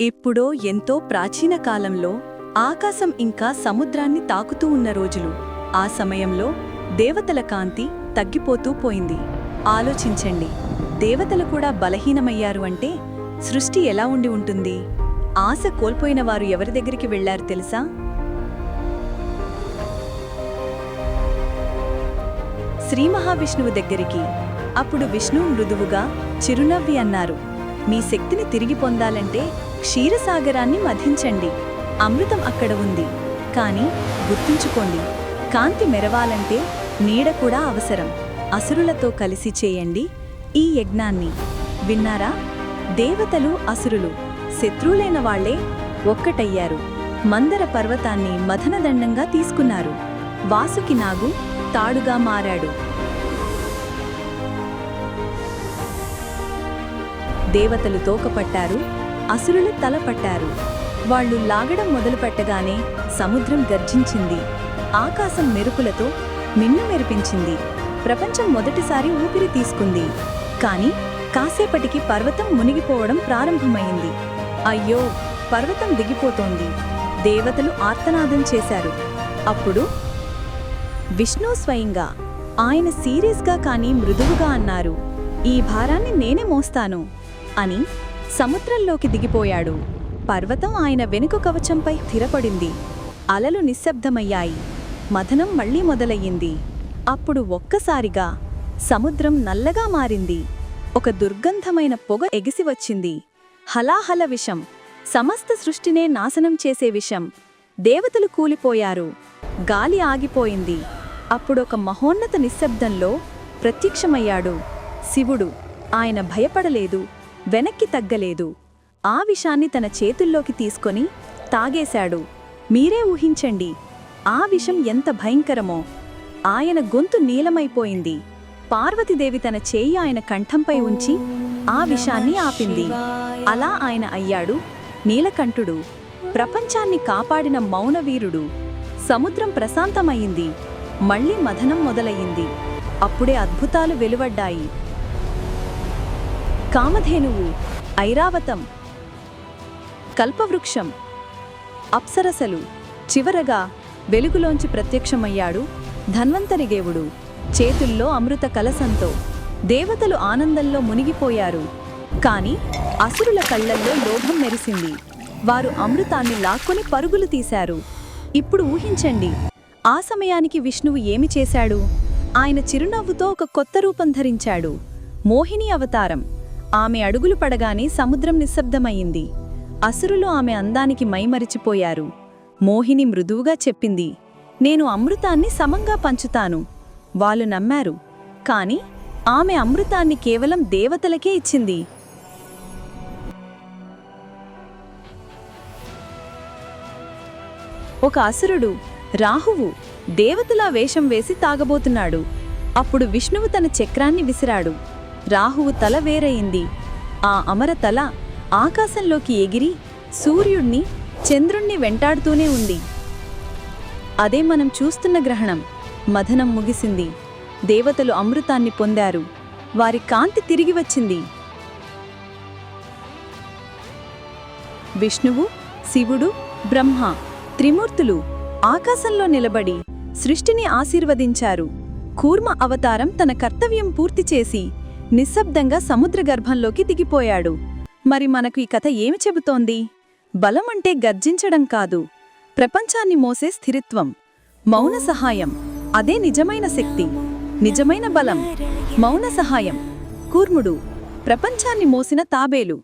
ఎప్పుడో ఎంతో ప్రాచీన కాలంలో ఆకాశం ఇంకా సముద్రాన్ని తాకుతూ ఉన్న రోజులు. ఆ సమయంలో దేవతల కాంతి తగ్గిపోతూ పోయింది. ఆలోచించండి, దేవతలు కూడా బలహీనమయ్యారు అంటే సృష్టి ఎలా ఉండి ఉంటుంది? ఆశ కోల్పోయిన వారు ఎవరి దగ్గరికి వెళ్లారు తెలుసా? శ్రీ మహావిష్ణువు దగ్గరికి. అప్పుడు విష్ణువు మృదువుగా చిరునవ్వి అన్నారు, మీ శక్తిని తిరిగి పొందాలంటే క్షీరసాగరాన్ని మధించండి. అమృతం అక్కడ ఉంది. కానీ గుర్తుంచుకోండి, కాంతి మెరవాలంటే నీడ కూడా అవసరం. అసురులతో కలిసి చేయండి ఈ యజ్ఞాన్ని. విన్నారా? దేవతలు అసురులు శత్రువులైన వాళ్లే ఒక్కటయ్యారు. మందర పర్వతాన్ని మదనదండంగా తీసుకున్నారు. వాసుకి నాగు తాడుగా మారాడు. దేవతలు తోకపట్టారు, అసురులు తలపట్టారు. వాళ్లు లాగడం మొదలుపెట్టగానే సముద్రం గర్జించింది. ఆకాశం మెరుపులతో మిన్ను మెరిపించింది. ప్రపంచం మొదటిసారి ఊపిరి తీసుకుంది. కాని కాసేపటికి పర్వతం మునిగిపోవడం ప్రారంభమైంది. అయ్యో, పర్వతం దిగిపోతోంది! దేవతలు ఆర్తనాదం చేశారు. అప్పుడు విష్ణు స్వయంగా, ఆయన సీరియస్గా కానీ మృదువుగా అన్నారు, ఈ భారాన్ని నేనే మోస్తాను అని సముద్రంలోకి దిగిపోయాడు. పర్వతం ఆయన వెనుక కవచంపై స్థిరపడింది. అలలు నిశ్శబ్దమయ్యాయి. మథనం మళ్లీ మొదలయ్యింది. అప్పుడు ఒక్కసారిగా సముద్రం నల్లగా మారింది. ఒక దుర్గంధమైన పొగ ఎగిసివచ్చింది. హలాహల విషం, సమస్త సృష్టినే నాశనం చేసే విషం. దేవతలు కూలిపోయారు. గాలి ఆగిపోయింది. అప్పుడొక మహోన్నత నిశ్శబ్దంలో ప్రత్యక్షమయ్యాడు శివుడు. ఆయన భయపడలేదు, వెనక్కి తగ్గలేదు. ఆ విషాన్ని తన చేతుల్లోకి తీసుకొని తాగేశాడు. మీరే ఊహించండి ఆ విషం ఎంత భయంకరమో. ఆయన గొంతు నీలమైపోయింది. పార్వతీదేవి తన చేయి ఆయన కంఠంపై ఉంచి ఆ విషాన్ని ఆపింది. అలా ఆయన అయ్యాడు నీలకంఠుడు, ప్రపంచాన్ని కాపాడిన మౌనవీరుడు. సముద్రం ప్రశాంతమయ్యింది. మళ్లీ మథనం మొదలయ్యింది. అప్పుడే అద్భుతాలు వెలువడ్డాయి. కామధేనువు, ఐరావతం, కల్పవృక్షం, అప్సరసలు. చివరగా వెలుగులోంచి ప్రత్యక్షమయ్యాడు ధన్వంతరిదేవుడు, చేతుల్లో అమృత కలశంతో. దేవతలు ఆనందంలో మునిగిపోయారు. కాని అసురుల కళ్లల్లో లోభం మెరిసింది. వారు అమృతాన్ని లాక్కొని పరుగులు తీశారు. ఇప్పుడు ఊహించండి, ఆ సమయానికి విష్ణువు ఏమి చేశాడు? ఆయన చిరునవ్వుతో ఒక కొత్త రూపం ధరించాడు, మోహిని అవతారం. ఆమె అడుగులు పడగానే సముద్రం నిశ్శబ్దమయ్యింది. అసురులు ఆమె అందానికి మైమరిచిపోయారు. మోహిని మృదువుగా చెప్పింది, నేను అమృతాన్ని సమంగా పంచుతాను. వాళ్ళు నమ్మారు. కాని ఆమె అమృతాన్ని కేవలం దేవతలకే ఇచ్చింది. ఒక అసురుడు, రాహువు, దేవతలా వేషం వేసి తాగబోతున్నాడు. అప్పుడు విష్ణువు తన చక్రాన్ని విసిరాడు. రాహువు తల వేరయింది. ఆ అమర తల ఆకాశంలోకి ఎగిరి సూర్యుణ్ణి, చంద్రుణ్ణి వెంటాడుతూనే ఉంది. అదే మనం చూస్తున్న గ్రహణం. మథనం ముగిసింది. దేవతలు అమృతాన్ని పొందారు. వారి కాంతి తిరిగి వచ్చింది. విష్ణువు, శివుడు, బ్రహ్మ, త్రిమూర్తులు ఆకాశంలో నిలబడి సృష్టిని ఆశీర్వదించారు. కూర్మ అవతారం తన కర్తవ్యం పూర్తి చేసి నిశ్శబ్దంగా సముద్ర గర్భంలోకి దిగిపోయాడు. మరి మనకు ఈ కథ ఏమి చెబుతోంది? బలం అంటే గర్జించడం కాదు, ప్రపంచాన్ని మోసే స్థిరత్వం. మౌన సహాయం, అదే నిజమైన శక్తి, నిజమైన బలం. మౌన సహాయం. కూర్ముడు, ప్రపంచాన్ని మోసిన తాబేలు.